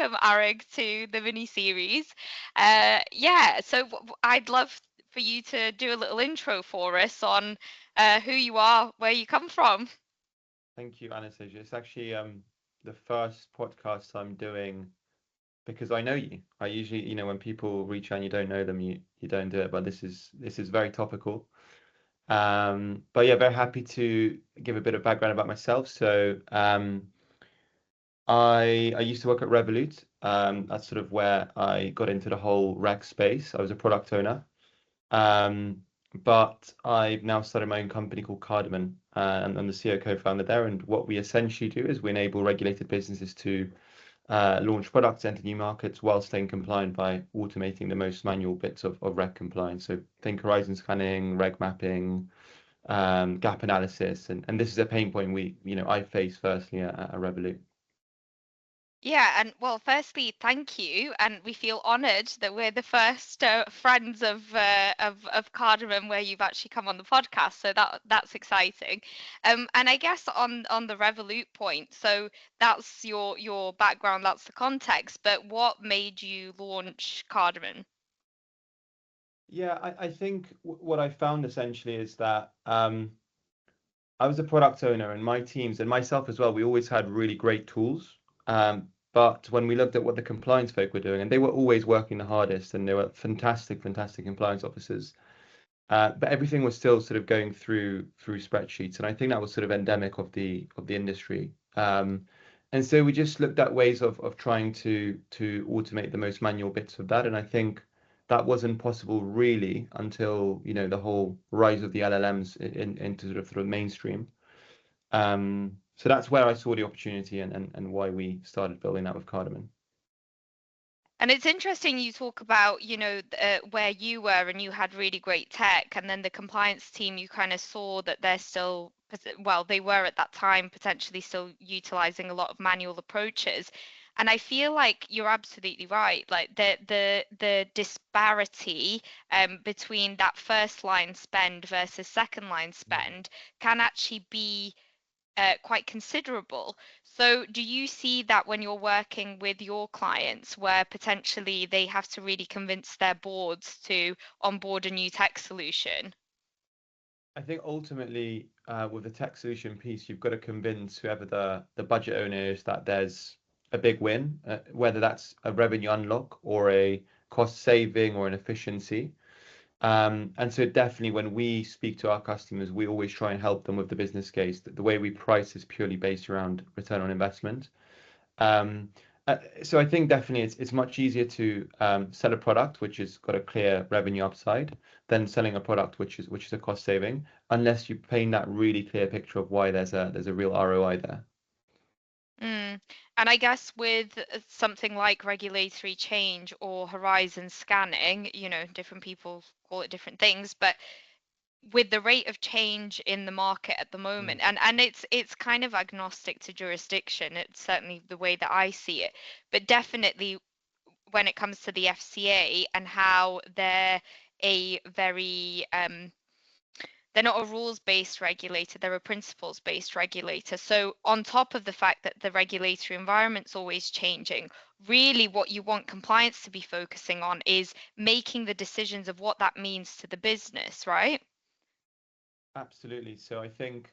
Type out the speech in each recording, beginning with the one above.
welcome, Areg, to the mini series. So I'd love for you to do a little intro for us on who you are, where you come from. Thank you, Anastasia. It's actually the first podcast I'm doing because I know you. I usually, when people reach out and you don't know them, you don't do it. But this is very topical. But yeah, very happy to give a bit of background about myself. So I used to work at Revolut. That's sort of where I got into the whole rec space. I was a product owner. Um, but I've now started my own company called Cardamon, and I'm the CEO co-founder there. And what we essentially do is we enable regulated businesses to launch products, enter new markets while staying compliant by automating the most manual bits of reg compliance. So think horizon scanning, reg mapping, gap analysis, and this is a pain point I face firstly at Revolut. Yeah, and well, firstly, thank you, and we feel honoured that we're the first friends of Cardamom where you've actually come on the podcast. So that's exciting. And I guess on the Revolut point, so that's your background, that's the context. But what made you launch Cardamom? Yeah, I think what I found essentially is that I was a product owner, and my teams and myself as well, we always had really great tools. But when we looked at what the compliance folk were doing, and they were always working the hardest, and they were fantastic, fantastic compliance officers. But everything was still sort of going through spreadsheets, and I think that was sort of endemic of the industry. And so we just looked at ways of trying to automate the most manual bits of that, and I think that wasn't possible really until the whole rise of the LLMs into sort of mainstream. So that's where I saw the opportunity and why we started building that with Cardamom. And it's interesting you talk about, where you were and you had really great tech, and then the compliance team, you kind of saw that they're still, well, they were at that time potentially still utilizing a lot of manual approaches. And I feel like you're absolutely right. Like the disparity between that first line spend versus second line spend can actually be quite considerable. So, do you see that when you're working with your clients where potentially they have to really convince their boards to onboard a new tech solution? I think ultimately, with the tech solution piece, you've got to convince whoever the budget owner is that there's a big win, whether that's a revenue unlock or a cost saving or an efficiency. And so definitely when we speak to our customers, we always try and help them with the business case. The way we price is purely based around return on investment. Um, so I think definitely it's much easier to sell a product which has got a clear revenue upside than selling a product which is a cost saving, unless you paint that really clear picture of why there's a real ROI there. Mm. And I guess with something like regulatory change or horizon scanning, different people call it different things, but with the rate of change in the market at the Mm. moment, and it's kind of agnostic to jurisdiction. It's certainly the way that I see it, but definitely when it comes to the FCA and how a very they're not a rules-based regulator, they're a principles-based regulator. So on top of the fact that the regulatory environment's always changing, really what you want compliance to be focusing on is making the decisions of what that means to the business, right? Absolutely. So I think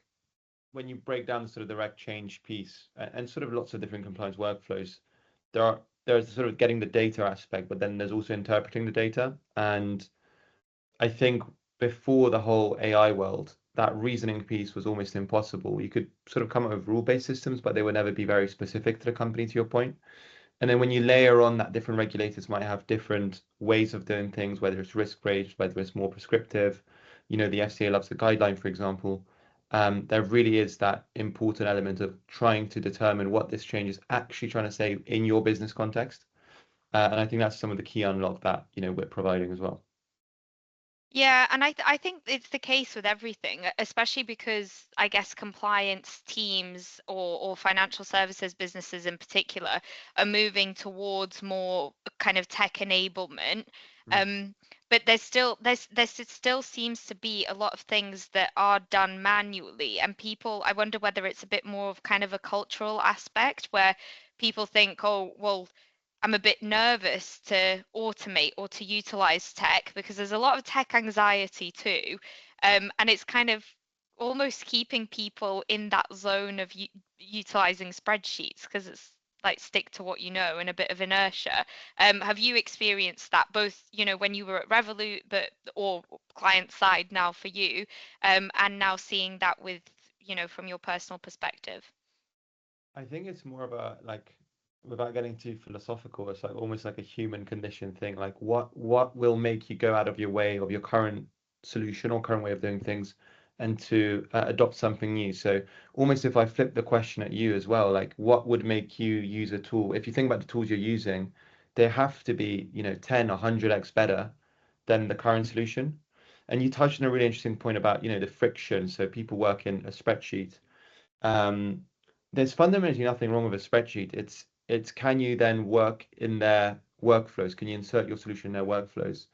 when you break down sort of the rec change piece and sort of lots of different compliance workflows, there's sort of getting the data aspect, but then there's also interpreting the data. And I think before the whole AI world, that reasoning piece was almost impossible. You could sort of come up with rule-based systems, but they would never be very specific to the company, to your point. And then when you layer on that different regulators might have different ways of doing things, whether it's risk-based, whether it's more prescriptive. The FCA loves the guideline, for example. There really is that important element of trying to determine what this change is actually trying to say in your business context. And I think that's some of the key unlock that, we're providing as well. Yeah, and I think it's the case with everything, especially because I guess compliance teams or financial services businesses in particular are moving towards more kind of tech enablement. Mm. Um, but there's still seems to be a lot of things that are done manually, and people, I wonder whether it's a bit more of kind of a cultural aspect where people think, oh, well, I'm a bit nervous to automate or to utilize tech because there's a lot of tech anxiety too. And it's kind of almost keeping people in that zone of utilizing spreadsheets because it's like stick to what you know and a bit of inertia. Have you experienced that both, when you were at Revolut, but or client side now for you, and now seeing that with, from your personal perspective? I think it's more of a like, without getting too philosophical, it's like almost like a human condition thing. Like what will make you go out of your way of your current solution or current way of doing things and to adopt something new. So almost if I flip the question at you as well, like what would make you use a tool? If you think about the tools you're using, they have to be, 10 or 100x better than the current solution. And you touched on a really interesting point about, the friction. So people work in a spreadsheet. um, there's fundamentally nothing wrong with a spreadsheet. It's can you then work in their workflows? Can you insert your solution in their workflows?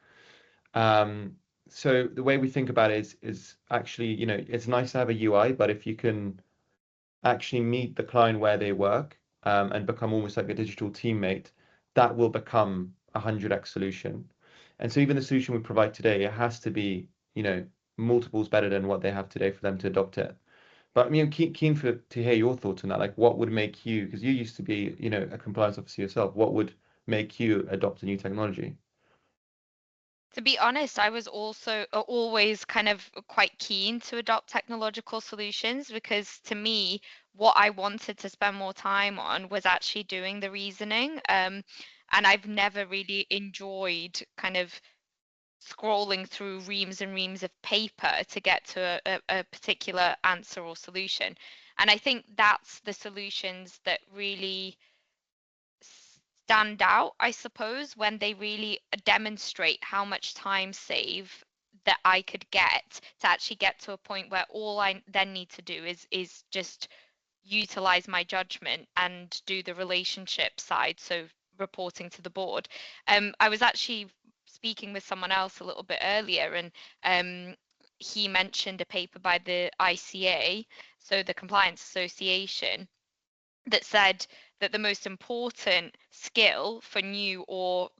Um, so the way we think about it is actually, it's nice to have a UI, but if you can actually meet the client where they work, and become almost like a digital teammate, that will become a 100x solution. And so even the solution we provide today, it has to be, multiples better than what they have today for them to adopt it. But I mean, keen to hear your thoughts on that. Like, what would make you, because you used to be, a compliance officer yourself, what would make you adopt a new technology? To be honest, I was also always kind of quite keen to adopt technological solutions because to me, what I wanted to spend more time on was actually doing the reasoning. And I've never really enjoyed kind of scrolling through reams and reams of paper to get to a particular answer or solution. And I think that's the solutions that really stand out, I suppose, when they really demonstrate how much time save that I could get to actually get to a point where all I then need to do is just utilize my judgment and do the relationship side, so reporting to the board. I was actually speaking with someone else a little bit earlier, and he mentioned a paper by the ICA, so the Compliance Association, that said that the most important skill for new or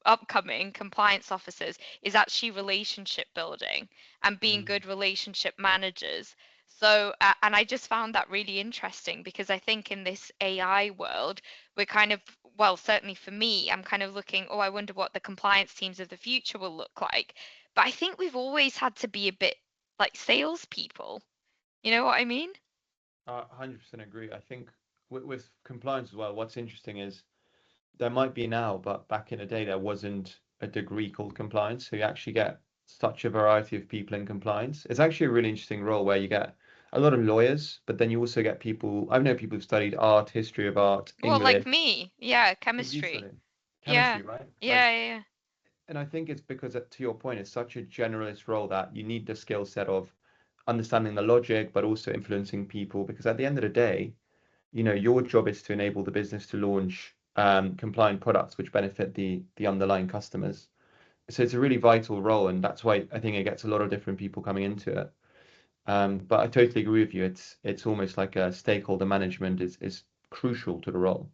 upcoming compliance officers is actually relationship building and being Mm. good relationship managers. So and I just found that really interesting because I think in this AI world we're kind of, well, certainly for me, I'm kind of looking, oh, I wonder what the compliance teams of the future will look like. But I think we've always had to be a bit like salespeople. You know what I mean? 100% agree. I think with compliance as well, what's interesting is there might be now, but back in the day, there wasn't a degree called compliance. So you actually get such a variety of people in compliance. It's actually a really interesting role where you get a lot of lawyers, but then you also get people, I know people who've studied art, history of art, Well, like English. me, yeah, What did you chemistry. study? Yeah, Chemistry, right? yeah, Like, yeah, yeah. and I think it's because, to your point, it's such a generalist role that you need the skill set of understanding the logic, but also influencing people. Because at the end of the day, your job is to enable the business to launch compliant products which benefit the underlying customers. So it's a really vital role, and that's why I think it gets a lot of different people coming into it. But I totally agree with you. It's almost like a stakeholder management is crucial to the role.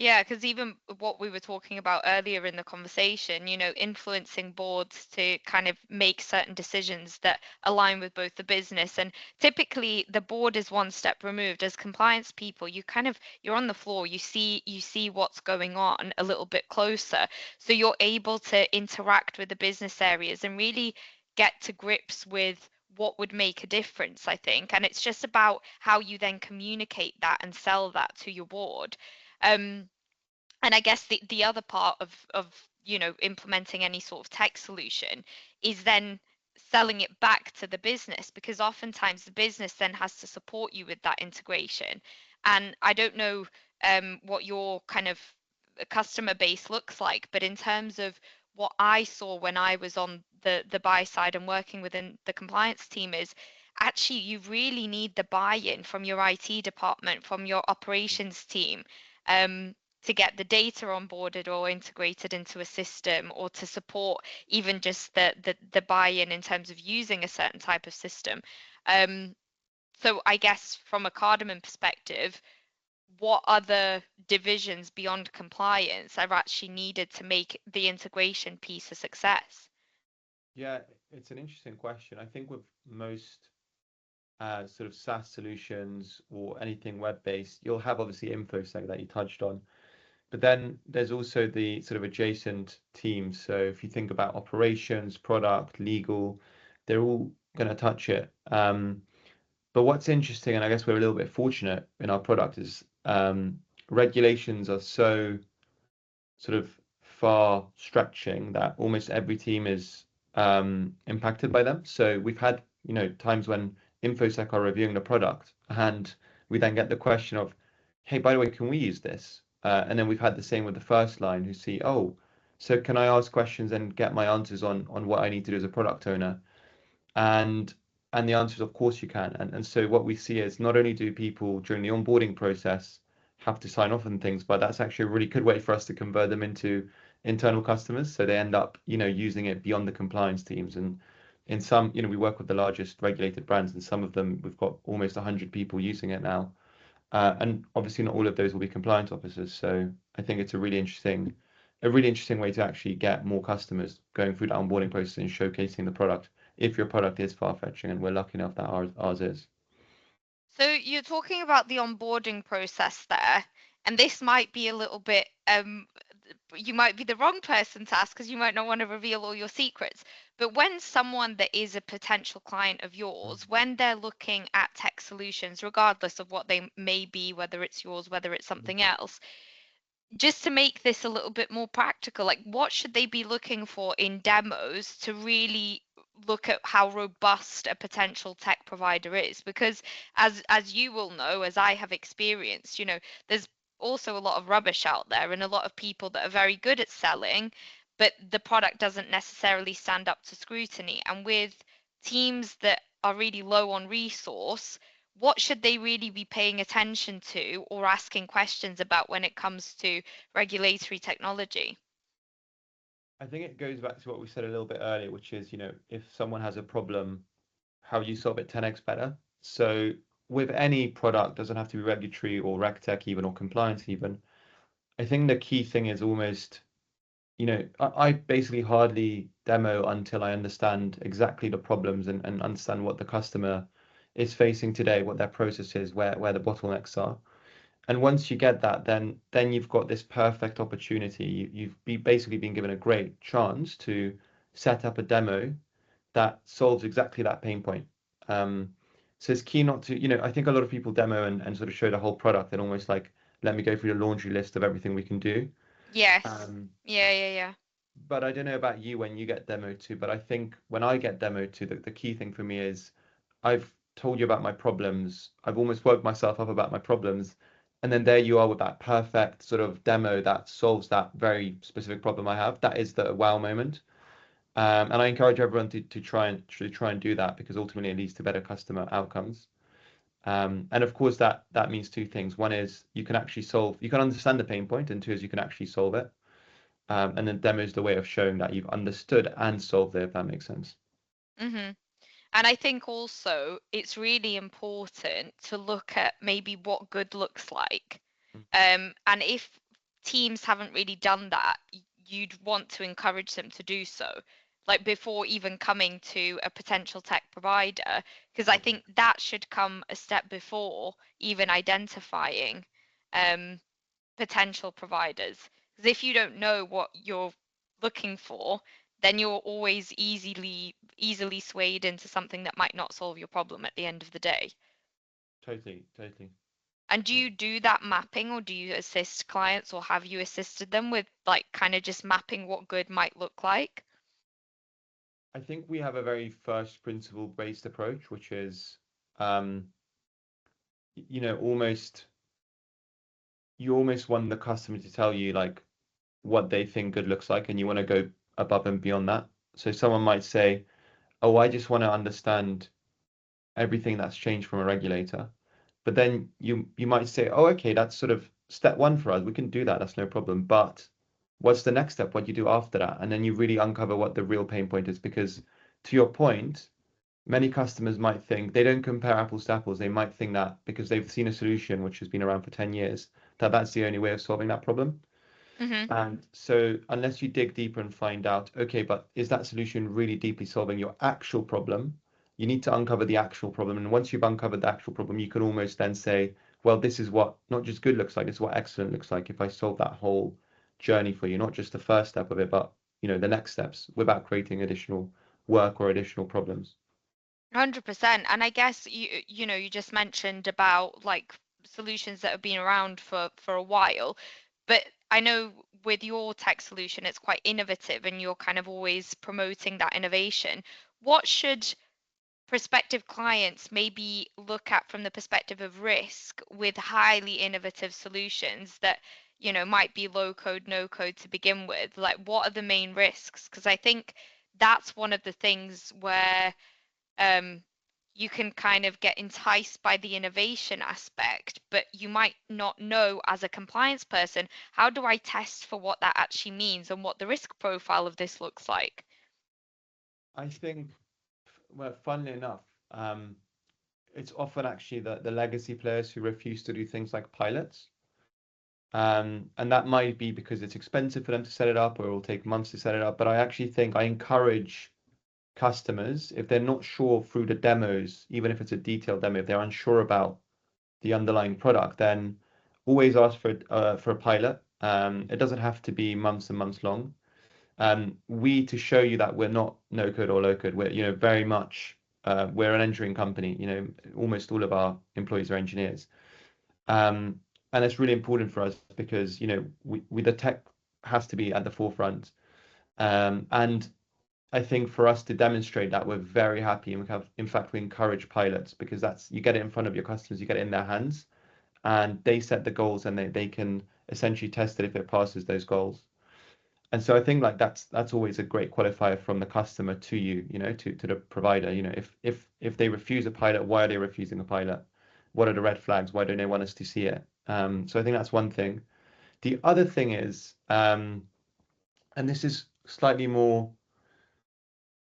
Yeah, because even what we were talking about earlier in the conversation, influencing boards to kind of make certain decisions that align with both the business, and typically the board is one step removed. As compliance people, you're on the floor, you see what's going on a little bit closer. So you're able to interact with the business areas and really get to grips with what would make a difference, I think. And it's just about how you then communicate that and sell that to your board. Um, and I guess the other part of implementing any sort of tech solution is then selling it back to the business, because oftentimes the business then has to support you with that integration. And I don't know what your kind of customer base looks like, but in terms of what I saw when I was on the buy side and working within the compliance team is actually you really need the buy-in from your IT department, from your operations team, um, to get the data onboarded or integrated into a system, or to support even just the buy-in in terms of using a certain type of system. So I guess from a Cardamon perspective, what other divisions beyond compliance are actually needed to make the integration piece a success? Yeah, it's an interesting question. I think with most sort of SaaS solutions or anything web-based, you'll have obviously InfoSec that you touched on, but then there's also the sort of adjacent teams. So if you think about operations, product, legal, they're all going to touch it. But what's interesting, and I guess we're a little bit fortunate in our product, is regulations are so sort of far stretching that almost every team is impacted by them. So we've had, times when InfoSec are reviewing the product and we then get the question of, hey, by the way, can we use this? And then we've had the same with the first line who see, oh, so can I ask questions and get my answers on what I need to do as a product owner? And the answer is of course you can. And so what we see is not only do people during the onboarding process have to sign off on things, but that's actually a really good way for us to convert them into internal customers. So they end up, using it beyond the compliance teams. And in some, we work with the largest regulated brands, and some of them we've got almost 100 people using it now. And obviously not all of those will be compliance officers. So I think it's a really interesting way to actually get more customers going through that onboarding process and showcasing the product if your product is far-fetching, and we're lucky enough that ours is. So you're talking about the onboarding process there, and this might be a little bit you might be the wrong person to ask because you might not want to reveal all your secrets. But when someone that is a potential client of yours, when they're looking at tech solutions, regardless of what they may be, whether it's yours, whether it's something else, just to make this a little bit more practical, like what should they be looking for in demos to really look at how robust a potential tech provider is? Because as you will know, as I have experienced, there's also a lot of rubbish out there and a lot of people that are very good at selling, but the product doesn't necessarily stand up to scrutiny. And with teams that are really low on resource, what should they really be paying attention to or asking questions about when it comes to regulatory technology? I think it goes back to what we said a little bit earlier, which is, if someone has a problem, how you solve it 10x better. So with any product, doesn't have to be regulatory or RegTech even or compliance even. I think the key thing is almost, I basically hardly demo until I understand exactly the problems and understand what the customer is facing today, what their process is, where the bottlenecks are. And once you get that, then you've got this perfect opportunity. Basically been given a great chance to set up a demo that solves exactly that pain point. Um, so it's key not to, I think a lot of people demo and sort of show the whole product and almost like, let me go through the laundry list of everything we can do. Yes. Um, Yeah, yeah, yeah. but I don't know about you when you get demoed to, but I think when I get demoed to, the key thing for me is I've told you about my problems. I've almost woke myself up about my problems. And then there you are with that perfect sort of demo that solves that very specific problem I have. That is the wow moment. And I encourage everyone to try and do that because ultimately it leads to better customer outcomes. And of course that means two things. One is you can understand the pain point, and two is you can actually solve it. And then demo is the way of showing that you've understood and solved it, if that makes sense. hmm And I think also it's really important to look at maybe what good looks like. And if teams haven't really done that, you'd want to encourage them to do so, like before even coming to a potential tech provider, because I Totally. think that should come a step before even identifying um, potential providers. Because if you don't know what you're looking for, then you're always easily swayed into something that might not solve your problem at the end of the day. Totally, totally. And do Yeah. you do that mapping or do you assist clients or have you assisted them with like kind of just mapping what good might look like? I think we have a very first principle based approach, which is, um, almost you almost want the customer to tell you like what they think good looks like, and you want to go above and beyond that. So someone might say, "Oh, I just want to understand everything that's changed from a regulator." But then you might say, "Oh, okay, that's sort of step one for us. We can do that. That's no problem." But what's the next step? What do you do after that? And then you really uncover what the real pain point is, because to your point, many customers might think they don't compare apples to apples. They might think that because they've seen a solution which has been around for 10 years, that that's the only way of solving that problem. Hmm. And so, unless you dig deeper and find out, okay, but is that solution really deeply solving your actual problem? You need to uncover the actual problem. And once you've uncovered the actual problem, you can almost then say, well, this is what not just good looks like, this is what excellent looks like if I solve that whole journey for you, not just the first step of it, but the next steps without creating additional work or additional problems. 100%. And I guess you just mentioned about like solutions that have been around for a while, but I know with your tech solution, it's quite innovative and you're kind of always promoting that innovation. What should prospective clients maybe look at from the perspective of risk with highly innovative solutions that, might be low code, no code to begin with? Like, what are the main risks? Because I think that's one of the things where um, you can kind of get enticed by the innovation aspect, but you might not know as a compliance person, how do I test for what that actually means and what the risk profile of this looks like? I think, well, funnily enough, um, it's often actually the legacy players who refuse to do things like pilots. And that might be because it's expensive for them to set it up or it will take months to set it up. But I actually think I encourage customers, if they're not sure through the demos, even if it's a detailed demo, if they're unsure about the underlying product, then always ask for a pilot. It doesn't have to be months and months long. We to show you that we're not no code or low code. We're very much we're an engineering company. Almost all of our employees are engineers. Um, and it's really important for us because we the tech has to be at the forefront. And I think for us to demonstrate that, we're very happy, and in fact, we encourage pilots because that's you get it in front of your customers, you get it in their hands, and they set the goals, and they can essentially test it if it passes those goals. And so I think like that's always a great qualifier from the customer to you, to the provider. If they refuse a pilot, why are they refusing a pilot? What are the red flags? Why don't they want us to see it? So I think that's one thing. The other thing is, and this is slightly more,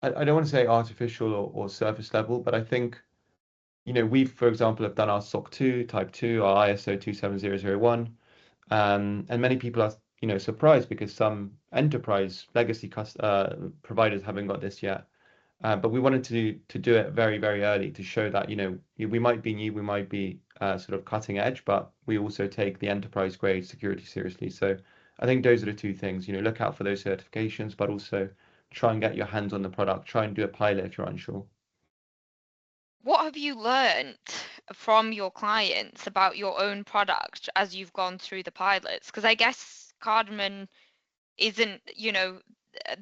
I don't want to say artificial or surface level, but I think, we, for example, have done our SOC 2, Type 2, our ISO 27001, and many people are, surprised because some enterprise legacy providers haven't got this yet. But we wanted to do it very, very early to show that, we might be new, we might be sort of cutting edge, but we also take the enterprise grade security seriously. So I think those are the two things, look out for those certifications, but also try and get your hands on the product, try and do a pilot if you're unsure. What have you learned from your clients about your own product as you've gone through the pilots? Because I guess Cardamon isn't,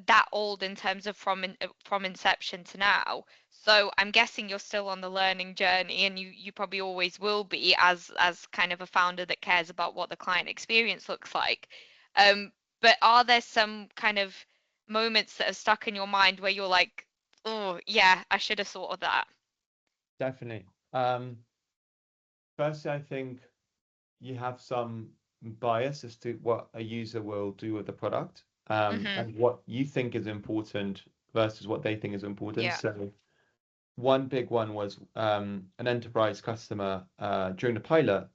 that old in terms of from inception to now. So I'm guessing you're still on the learning journey, and you probably always will be as kind of a founder that cares about what the client experience looks like. Um, but are there some kind of moments that are stuck in your mind where you're like, oh yeah, I should have thought of that? Definitely. Firstly, I think you have some bias as to what a user will do with the product, Hmm. and what you think is important versus what they think is important. Yeah. So one big one was an enterprise customer during the pilot,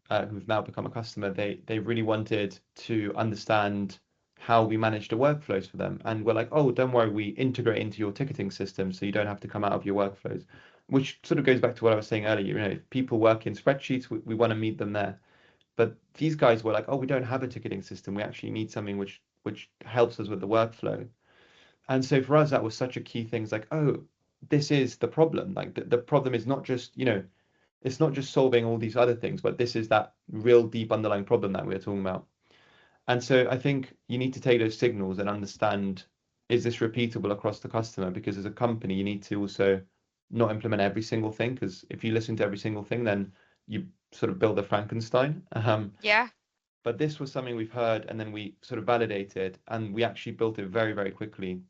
who've now become a customer. They really wanted to understand how we manage the workflows for them, and we're like, oh, don't worry, we integrate into your ticketing system, so you don't have to come out of your workflows. Which sort of goes back to what I was saying earlier. If people work in spreadsheets, we want to meet them there. But these guys were like, oh, we don't have a ticketing system. We actually need something which helps us with the workflow. And so for us, that was such a key thing. It's like, oh, this is the problem. Like the problem is not just, it's not just solving all these other things, but this is that real deep underlying problem that we're talking about. And so I think you need to take those signals and understand, is this repeatable across the customer? Because as a company, you need to also not implement every single thing, because if you listen to every single thing, then you sort of build a Frankenstein. Yeah. But this was something we've heard, and then we sort of validated, and we actually built it very, very quickly,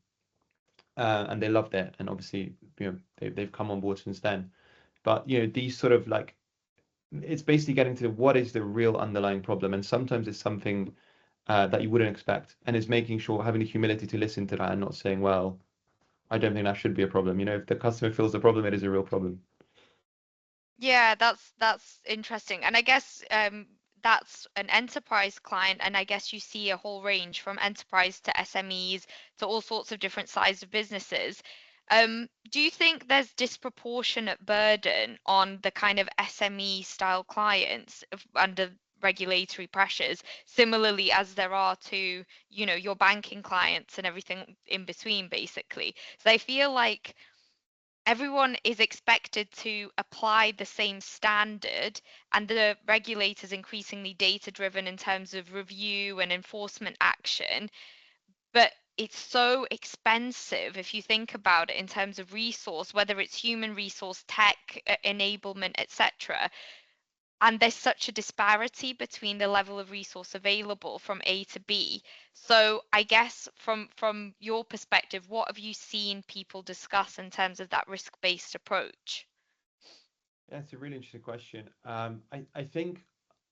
and they loved it. And obviously, they've come on board since then. But these sort of like, it's basically getting to what is the real underlying problem, and sometimes it's something that you wouldn't expect, and it's making sure having the humility to listen to that and not saying, well, I don't think that should be a problem. If the customer feels the problem, it is a real problem. Yeah, that's interesting. And I guess that's an enterprise client, and I guess you see a whole range from enterprise to SMEs to all sorts of different sizes of businesses. Do you think there's disproportionate burden on the kind of SME style clients under regulatory pressures, similarly as there are to, your banking clients and everything in between, basically? So I feel like everyone is expected to apply the same standard, and the regulators increasingly data driven in terms of review and enforcement action, but it's so expensive if you think about it in terms of resource, whether it's human resource, tech enablement, etc. And there's such a disparity between the level of resource available from A to B. So I guess from your perspective, what have you seen people discuss in terms of that risk-based approach? Yeah, it's a really interesting question. I think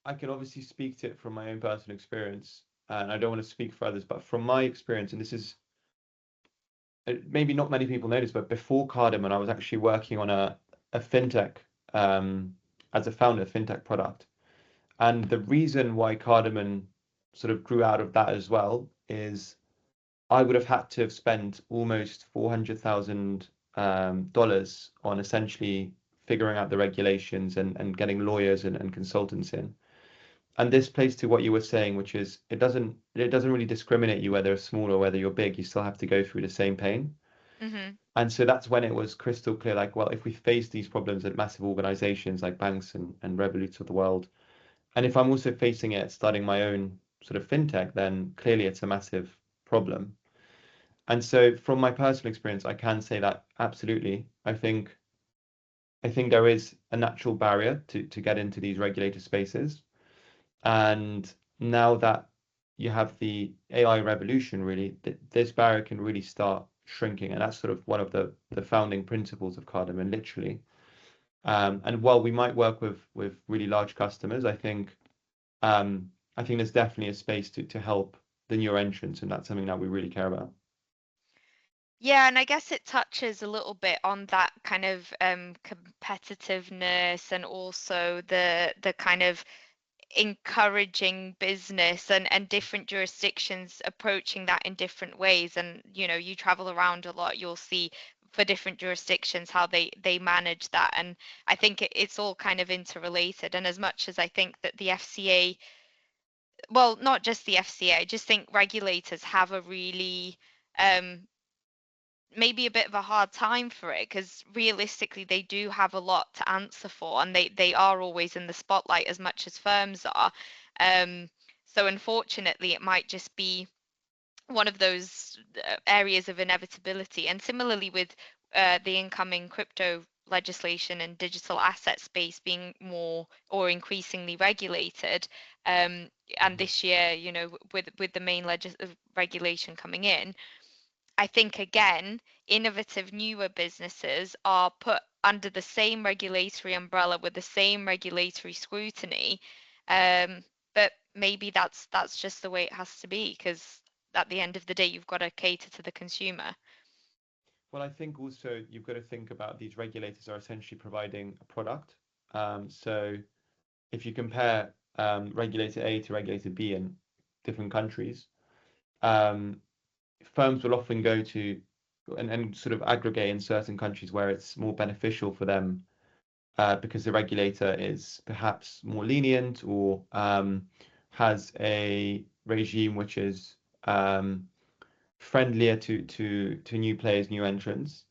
I can obviously speak to it from my own personal experience, and I don't want to speak for others, but from my experience, and this is maybe not many people know this, but before Cardamon, I was actually working on a fintech um, as a founder, of fintech product. And the reason why Cardamon sort of grew out of that as well is I would have had to have spent almost $400,000 dollars on essentially figuring out the regulations and getting lawyers and consultants in. And this plays to what you were saying, which is it doesn't really discriminate you whether you're small or whether you're big. You still have to go through the same pain. Hmm. And so that's when it was crystal clear, like, well, if we face these problems at massive organizations like banks and Revoluts of the world, and if I'm also facing it starting my own sort of fintech, then clearly it's a massive problem. And so from my personal experience, I can say that absolutely. I think there is a natural barrier to get into these regulated spaces. And now that you have the AI revolution, really, this barrier can really start shrinking. And that's sort of one of the founding principles of Cardamom, literally. And while we might work with really large customers, I think there's definitely a space to help the newer entrants, and that's something that we really care about. Yeah, and I guess it touches a little bit on that kind of competitiveness, and also the kind of encouraging business, and different jurisdictions approaching that in different ways. And you travel around a lot, you'll see for different jurisdictions how they manage that. And I think it's all kind of interrelated. And as much as I think that the FCA, well, not just the FCA, I just think regulators have a really um maybe a bit of a hard time for it, because realistically they do have a lot to answer for, and they are always in the spotlight as much as firms are. Um, so unfortunately, it might just be one of those areas of inevitability. And similarly with the incoming crypto legislation and digital asset space being more or increasingly regulated, and Mhm. this year, with the main regulation coming in, I think again, innovative newer businesses are put under the same regulatory umbrella with the same regulatory scrutiny. But maybe that's just the way it has to be, because at the end of the day, you've got to cater to the consumer. Well, I think also you've got to think about these regulators are essentially providing a product. So if you compare regulator A to regulator B in different countries, um, firms will often go to and sort of aggregate in certain countries where it's more beneficial for them because the regulator is perhaps more lenient or has a regime which is friendlier to new players, new entrants.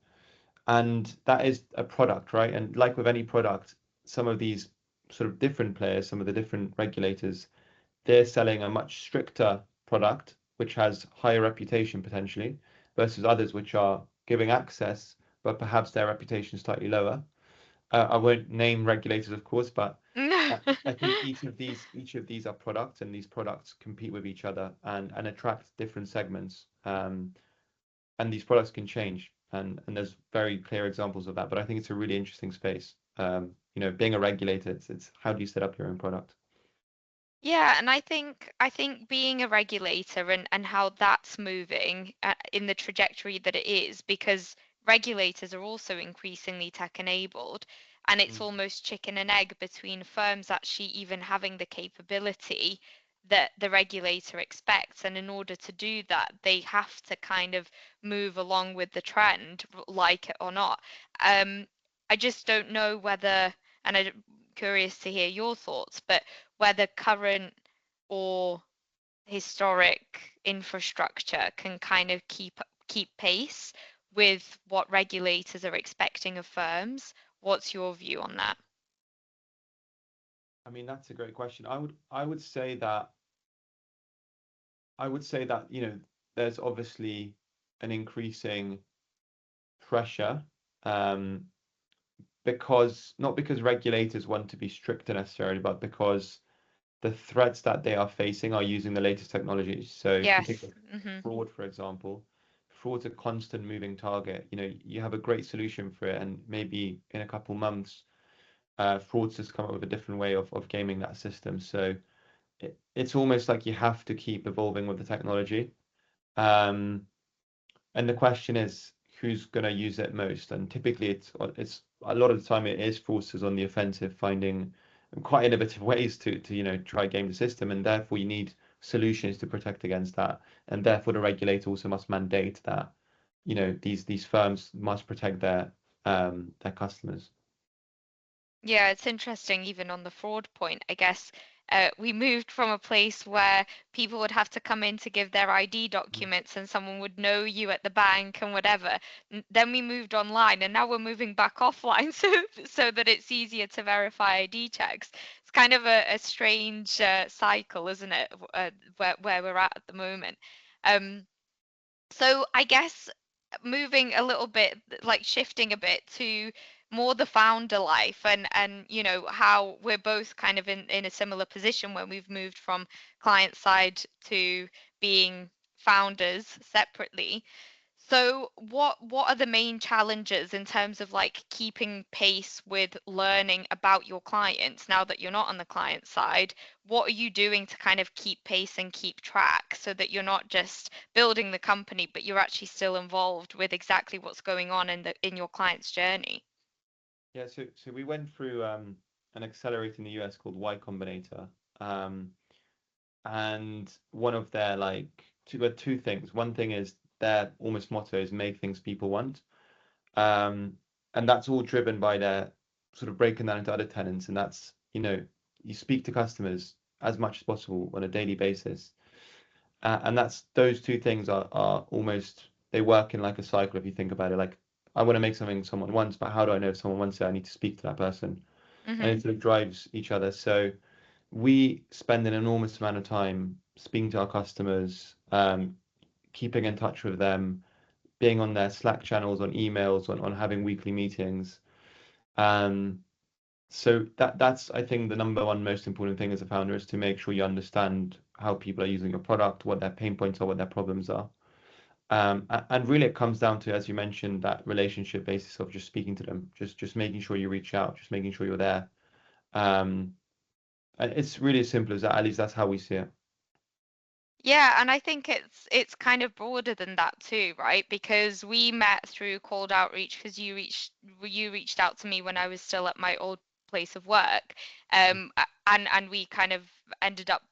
And that is a product, right? And like with any product, some of these sort of different players, some of the different regulators, they're selling a much stricter product, which has higher reputation potentially, versus others which are giving access, but perhaps their reputation is slightly lower. I won't name regulators, of course, but I think each of these are products, and these products compete with each other and attract different segments. And these products can change, and there's very clear examples of that. But I think it's a really interesting space. Being a regulator, it's how do you set up your own product? Yeah, and I think being a regulator and how that's moving in the trajectory that it is, because regulators are also increasingly tech enabled, and it's Mm. almost chicken and egg between firms actually even having the capability that the regulator expects, and in order to do that, they have to kind of move along with the trend, like it or not. Um, I just don't know whether, and I'm curious to hear your thoughts, but whether current or historic infrastructure can kind of keep pace with what regulators are expecting of firms. What's your view on that? I mean, that's a great question. I would say that, there's obviously an increasing pressure, um, because not because regulators want to be stricter necessarily, but because the threats that they are facing are using the latest technologies. So if you think Yes. of fraud, for example, fraud's a constant moving target. You have a great solution for it, and maybe in a couple months, fraudsters come up with a different way of gaming that system. So it's almost like you have to keep evolving with the technology. Um, and the question is, who's going to use it most? And typically, it's a lot of the time it is fraudsters on the offensive, finding quite innovative ways to try game the system, and therefore you need solutions to protect against that. And therefore, the regulator also must mandate that these firms must protect their customers. Yeah, it's interesting, even on the fraud point. I guess we moved from a place where people would have to come in to give their ID documents and someone would know you at the bank and whatever. Then we moved online and now we're moving back offline so that it's easier to verify ID checks. It's kind of a strange cycle, isn't it, where we're at the moment. Um, so I guess moving a little bit, like shifting a bit to more the founder life and how we're both kind of in a similar position when we've moved from client side to being founders separately. So what are the main challenges in terms of like keeping pace with learning about your clients now that you're not on the client side? What are you doing to kind of keep pace and keep track so that you're not just building the company, but you're actually still involved with exactly what's going on in your client's journey? Yeah, so we went through an accelerator in the US called Y Combinator. Um, and one of their two things. One thing is their almost motto is make things people want. Um, and that's all driven by their sort of breaking down into other tenants. And that's, you speak to customers as much as possible on a daily basis. And that's those two things are almost they work in like a cycle if you think about it. Like I want to make something someone wants, but how do I know if someone wants it? I need to speak to that person. And Hmm. it sort of drives each other. So we spend an enormous amount of time speaking to our customers, keeping in touch with them, being on their Slack channels, on emails, on having weekly meetings. Um, so that's I think the number one most important thing as a founder is to make sure you understand how people are using your product, what their pain points are, what their problems are. And really it comes down to, as you mentioned, that relationship basis of just speaking to them, just making sure you reach out, just making sure you're there. Um, and it's really as simple as that. At least that's how we see it. Yeah, and I think it's kind of broader than that too, right? Because we met through cold outreach because you reached out to me when I was still at my old place of work. And we kind of ended up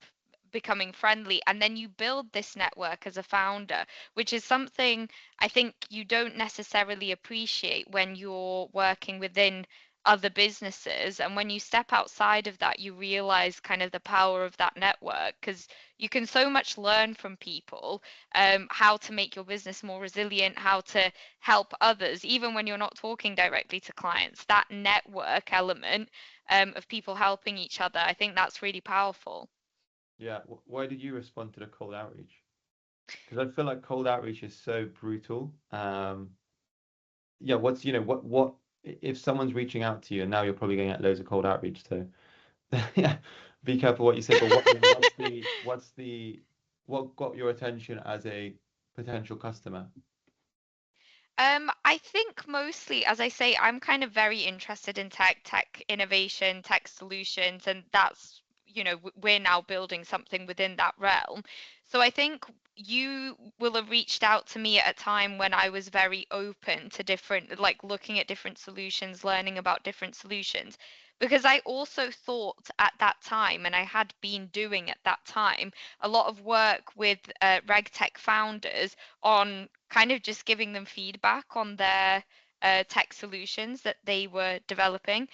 becoming friendly, and then you build this network as a founder, which is something I think you don't necessarily appreciate when you're working within other businesses. And when you step outside of that, you realize kind of the power of that network because you can so much learn from people, how to make your business more resilient, how to help others, even when you're not talking directly to clients. That network element, of people helping each other, I think that's really powerful. Yeah. Why did you respond to the cold outreach? Because I feel like cold outreach is so brutal. Yeah. What if someone's reaching out to you and now you're probably getting loads of cold outreach too. Yeah. Be careful what you say. But what got your attention as a potential customer? I think mostly, as I say, I'm kind of very interested in tech innovation, tech solutions, and that's we're now building something within that realm. So I think you will have reached out to me at a time when I was very open to different, like looking at different solutions, learning about different solutions. Because I also thought at that time, and I had been doing at that time, a lot of work with RegTech founders on kind of just giving them feedback on their tech solutions that they were developing.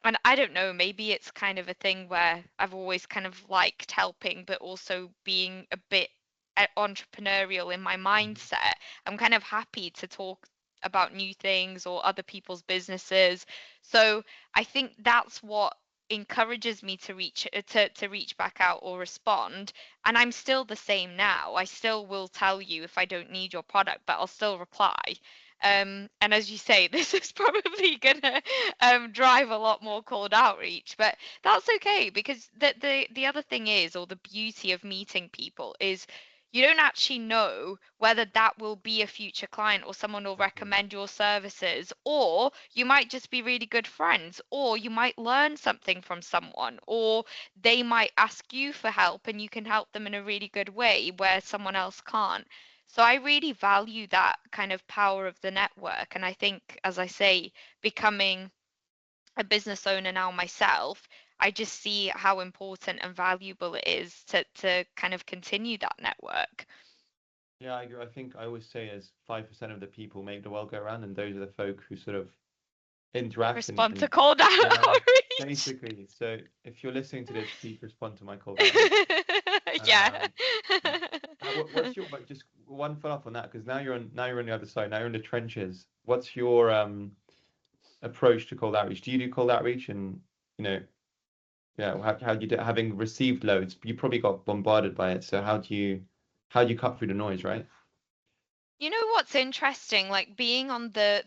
And I don't know, maybe it's kind of a thing where I've always kind of liked helping, but also being a bit entrepreneurial in my Mhm. mindset. I'm kind of happy to talk about new things or other people's businesses. So I think that's what encourages me to reach back out or respond. And I'm still the same now. I still will tell you if I don't need your product, but I'll still reply. And as you say, this is probably gonna drive a lot more cold outreach, but that's okay because the other thing is, or the beauty of meeting people is you don't actually know whether that will be a future client or someone will Exactly. recommend your services, or you might just be really good friends, or you might learn something from someone, or they might ask you for help and you can help them in a really good way where someone else can't. So I really value that kind of power of the network. And I think, as I say, becoming a business owner now myself, I just see how important and valuable it is to kind of continue that network. Yeah, I agree. I think I always say as 5% of the people make the world go round, and those are the folk who sort of interact Respond to and cold yeah, outreach. basically. So if you're listening to this, please respond to my cold outreach. Yeah. Um, what's your, but just one follow up on that, because now you're on the other side, now you're in the trenches. What's your approach to cold outreach? Do you do cold outreach? And you know, yeah, how do you do it? Having received loads, you probably got bombarded by it. So how do you cut through the noise, right? You know what's interesting, like being on the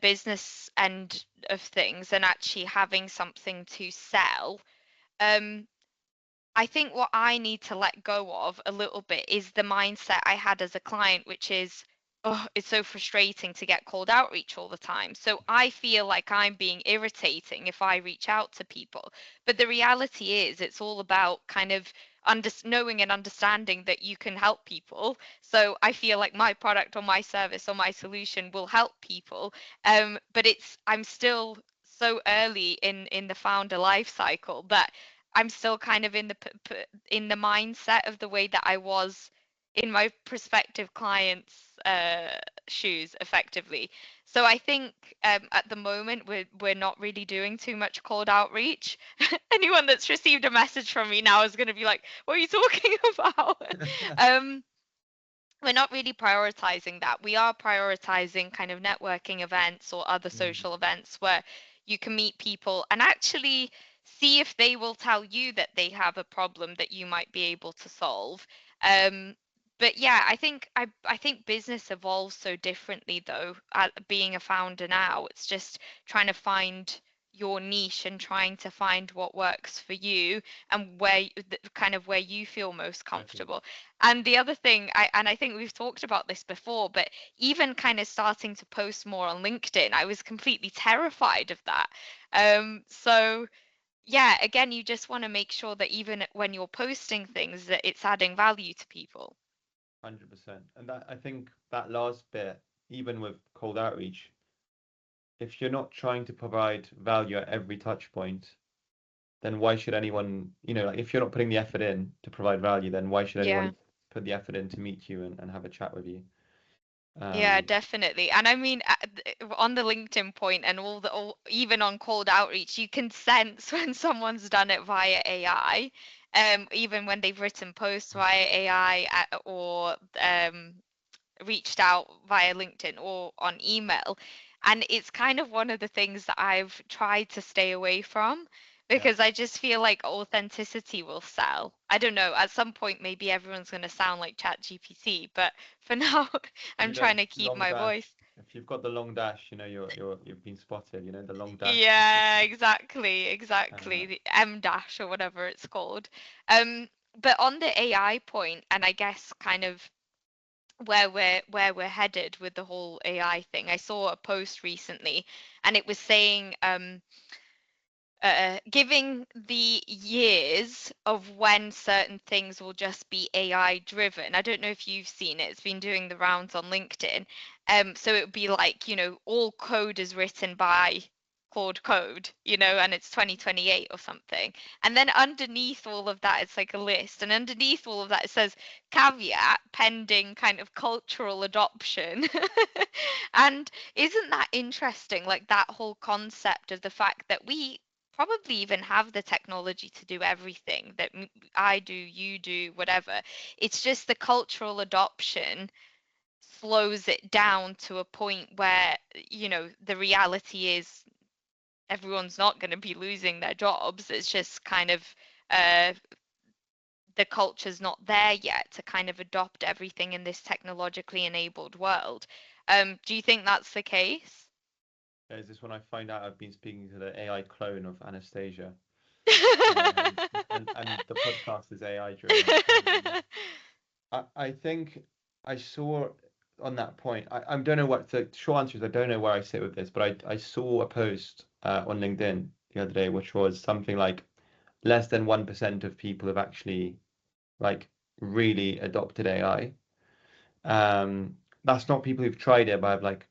business end of things and actually having something to sell. Um, I think what I need to let go of a little bit is the mindset I had as a client, which is, oh, it's so frustrating to get cold outreach all the time. So I feel like I'm being irritating if I reach out to people. But the reality is, it's all about kind of knowing and understanding that you can help people. So I feel like my product or my service or my solution will help people. But I'm still so early in the founder life cycle that I'm still kind of in in the mindset of the way that I was in my prospective clients' shoes, effectively. So I think at the moment we're not really doing too much cold outreach. Anyone that's received a message from me now is going to be like, "What are you talking about?" um, we're not really prioritizing that. We are prioritizing kind of networking events or other Mm, social events where you can meet people and actually see if they will tell you that they have a problem that you might be able to solve. Um, but yeah, I think business evolves so differently though. Being a founder now, it's just trying to find your niche and trying to find what works for you and kind of where you feel most exactly. comfortable. And the other thing, I think we've talked about this before, but even kind of starting to post more on LinkedIn, I was completely terrified of that. So yeah, again, you just want to make sure that even when you're posting things, that it's adding value to people. 100%. And that, I think that last bit, even with cold outreach, if you're not trying to provide value at every touch point, then why should anyone, like if you're not putting the effort in to provide value, then why should Yeah. anyone put the effort in to meet you and have a chat with you? Yeah, Um, definitely. And I mean, on the LinkedIn point and even on cold outreach, you can sense when someone's done it via AI, even when they've written posts via AI or reached out via LinkedIn or on email. And it's kind of one of the things that I've tried to stay away from yeah, because I just feel like authenticity will sell. I don't know, at some point maybe everyone's going to sound like ChatGPT, but for now I'm that trying to keep long my dash. voice. If you've got the long dash, you've been spotted. The long dash. Yeah, exactly, Uh, exactly. The M dash or whatever it's called. Um, but on the AI point, and I guess kind of where we're headed with the whole AI thing. I saw a post recently and it was saying giving the years of when certain things will just be AI driven. I don't know if you've seen it. It's been doing the rounds on LinkedIn. So it would be like, all code is written by Claude Code, and it's 2028 or something. And then underneath all of that, it's like a list. And underneath all of that, it says caveat pending kind of cultural adoption. And isn't that interesting? Like that whole concept of the fact that we probably even have the technology to do everything that I do, you do, whatever. It's just the cultural adoption slows it down to a point where, the reality is everyone's not going to be losing their jobs. It's just kind of uh, the culture's not there yet to kind of adopt everything in this technologically enabled world. Do you think that's the case? Is this when I find out I've been speaking to the AI clone of Anastasia, and the podcast is AI driven. I think I saw on that point. I don't know what the short answer is. I don't know where I sit with this, but I saw a post on LinkedIn the other day, which was something like less than 1% of people have actually like really adopted AI. That's not people who've tried it, but have like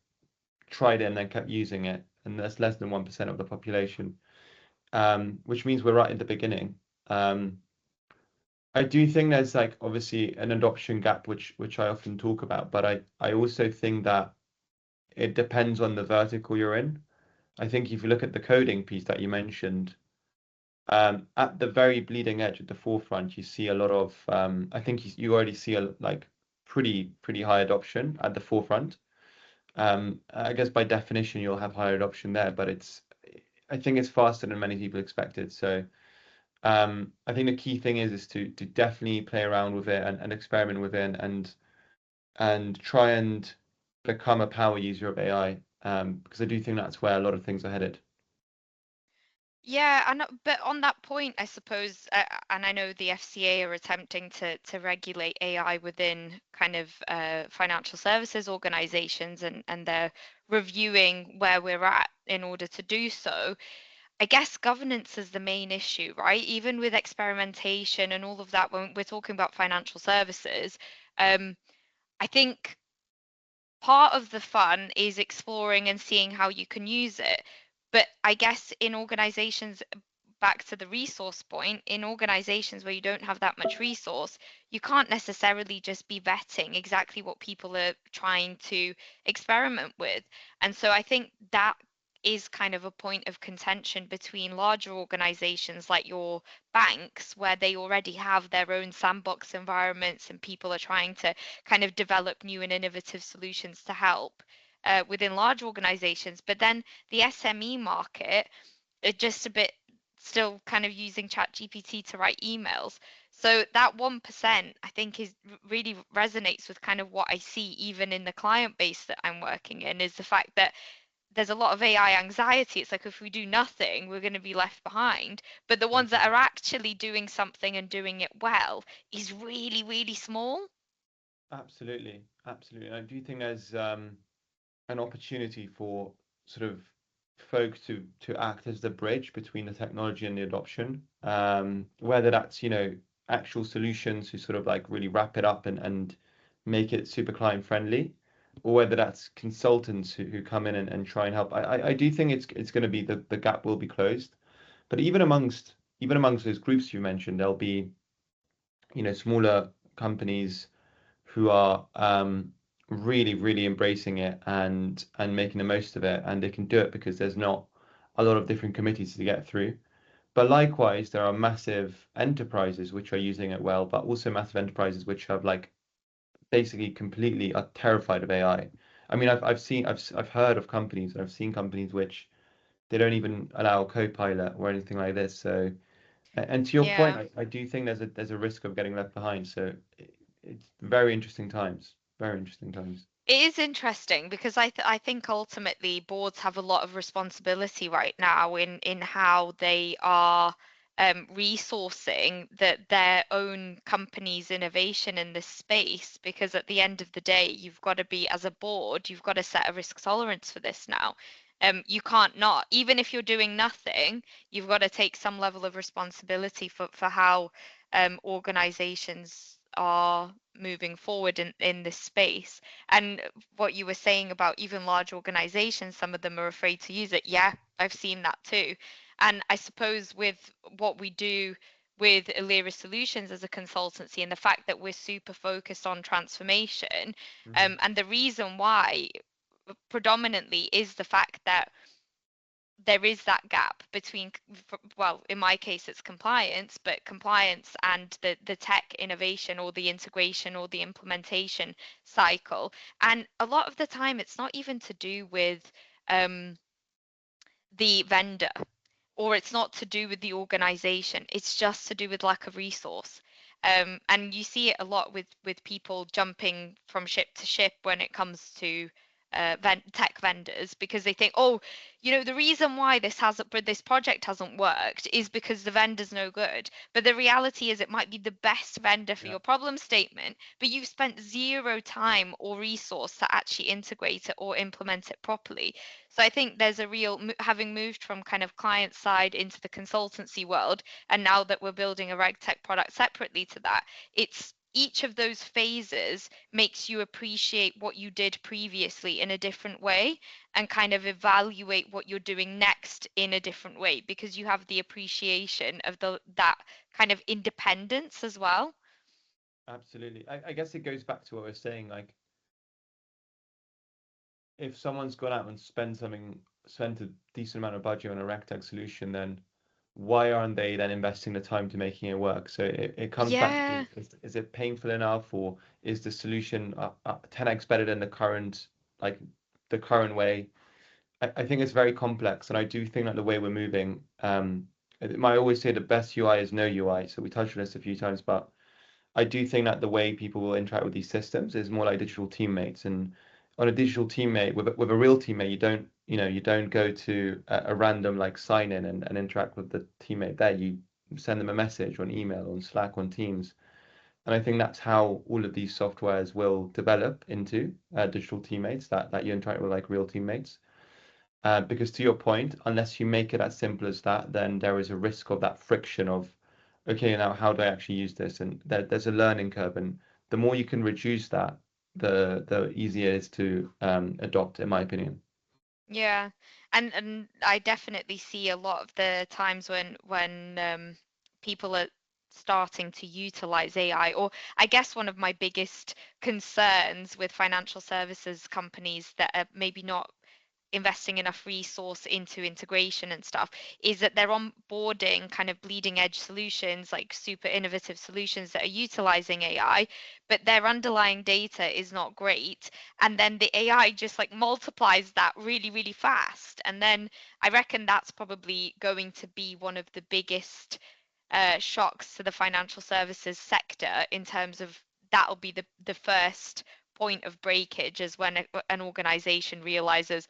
tried it and then kept using it, and that's less than 1% of the population. Which means we're right at the beginning. Um, I do think there's like obviously an adoption gap, which I often talk about, but I also think that it depends on the vertical you're in. I think if you look at the coding piece that you mentioned, at the very bleeding edge, at the forefront, you see a lot of I think you already see a like pretty high adoption at the forefront. I guess by definition you'll have higher adoption there, but I think it's faster than many people expected. So I think the key thing is to definitely play around with it and experiment with it and try and become a power user of AI, because I do think that's where a lot of things are headed. Yeah, but on that point, I suppose, and I know the FCA are attempting to regulate AI within kind of financial services organizations, and they're reviewing where we're at in order to do so. I guess governance is the main issue, right? Even with experimentation and all of that, when we're talking about financial services, um, I think part of the fun is exploring and seeing how you can use it. But I guess in organizations, back to the resource point, in organizations where you don't have that much resource, you can't necessarily just be vetting exactly what people are trying to experiment with. And so I think that is kind of a point of contention between larger organizations like your banks, where they already have their own sandbox environments and people are trying to kind of develop new and innovative solutions to help within large organizations. But then the SME market are just a bit still kind of using ChatGPT to write emails. So that 1%, I think, is really resonates with kind of what I see even in the client base that I'm working in, is the fact that there's a lot of AI anxiety. It's like if we do nothing, we're going to be left behind. But the ones that Mhm. are actually doing something and doing it well is really, really small. Absolutely, absolutely. I do think there's an opportunity for sort of folk to act as the bridge between the technology and the adoption. Whether that's, actual solutions who sort of like really wrap it up and make it super client friendly, or whether that's consultants who come in and try and help. I do think it's going to be the gap will be closed. But even amongst those groups you mentioned, there'll be, smaller companies who are really embracing it and making the most of it, and they can do it because there's not a lot of different committees to get through. But likewise, there are massive enterprises which are using it well, but also massive enterprises which have like basically completely are terrified of AI. I mean, I've heard of companies and I've seen companies which they don't even allow Copilot or anything like this. So, and to your point, Yeah. I do think there's a risk of getting left behind. So it's very interesting times. Very interesting times. It is interesting because I think ultimately boards have a lot of responsibility right now in how they are resourcing their own company's innovation in this space. Because at the end of the day, you've got to be, as a board, you've got to set a risk tolerance for this now. You can't not. Even if you're doing nothing, you've got to take some level of responsibility for how organizations are moving forward in this space. And what you were saying about even large organizations, some of them are afraid to use it. Yeah, I've seen that too. And I suppose with what we do with Alira Solutions as a consultancy and the fact that we're super focused on transformation, Hmm. and the reason why predominantly is the fact that there is that gap between, well, in my case it's compliance, but compliance and the tech innovation or the integration or the implementation cycle. And a lot of the time it's not even to do with um, the vendor, or it's not to do with the organization, it's just to do with lack of resource. And you see it a lot with people jumping from ship to ship when it comes to tech vendors, because they think, oh, the reason why this project hasn't worked is because the vendor's no good. But the reality is it might be the best vendor for Yeah, your problem statement, but you've spent zero time or resource to actually integrate it or implement it properly. So I think there's a real, having moved from kind of client side into the consultancy world, and now that we're building a RegTech product separately to that, it's each of those phases makes you appreciate what you did previously in a different way and kind of evaluate what you're doing next in a different way, because you have the appreciation of that kind of independence as well. absolutely. I guess it goes back to what we're saying, like if someone's gone out and spent a decent amount of budget on a RegTech solution, then why aren't they then investing the time to making it work? So it comes back to, Yeah. is it painful enough, or is the solution 10x better than like the current way? I think it's very complex, and I do think that the way we're moving, I always say the best UI is no UI. So we touched on this a few times, but I do think that the way people will interact with these systems is more like digital teammates. And on a digital teammate, with a real teammate, you don't go to a random like sign in and interact with the teammate there. You send them a message on email, on Slack, on Teams. And I think that's how all of these softwares will develop into digital teammates that you interact with like real teammates. Because to your point, unless you make it as simple as that, then there is a risk of that friction of, okay, now how do I actually use this? And there's a learning curve, and the more you can reduce that, the easier it is to adopt, in my opinion. Yeah, and I definitely see a lot of the times when people are starting to utilize AI, or I guess one of my biggest concerns with financial services companies that are maybe not investing enough resource into integration and stuff, is that they're onboarding kind of bleeding edge solutions, like super innovative solutions that are utilizing AI, but their underlying data is not great. And then the AI just like multiplies that really, really fast. And then I reckon that's probably going to be one of the biggest shocks to the financial services sector, in terms of that'll be the first point of breakage, is when an organization realizes,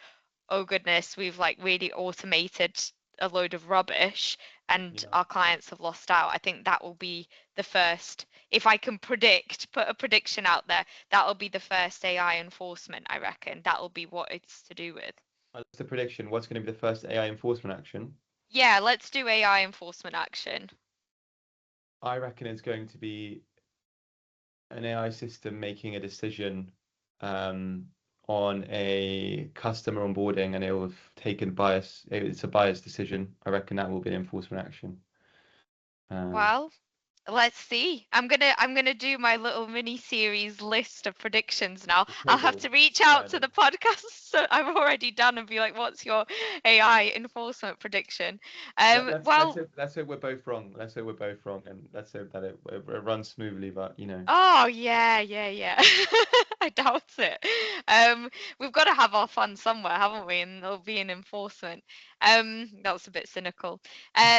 oh goodness, we've like really automated a load of rubbish and Yeah. our clients have lost out. I think that will be the first, if I can put a prediction out there, that will be the first AI enforcement, I reckon. That will be what it's to do with. That's the prediction. What's going to be the first AI enforcement action? Yeah, let's do AI enforcement action. I reckon it's going to be an AI system making a decision um, on a customer onboarding, and it will have taken bias. It's a biased decision. I reckon that will be an enforcement action. Um, Well, let's see. I'm gonna do my little mini series list of predictions now. I'll have table. to reach out Yeah, to the podcast so I've already done and be like, what's your AI enforcement prediction? Well, let's hope we're both wrong. Let's hope we're both wrong, and let's hope that it runs smoothly. But oh yeah, yeah, yeah. I doubt it. We've got to have our fun somewhere, haven't we? And there'll be an enforcement. That was a bit cynical.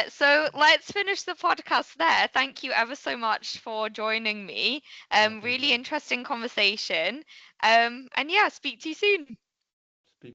So let's finish the podcast there. Thank you ever so much for joining me. my Really pleasure. interesting conversation. And yeah, speak to you soon.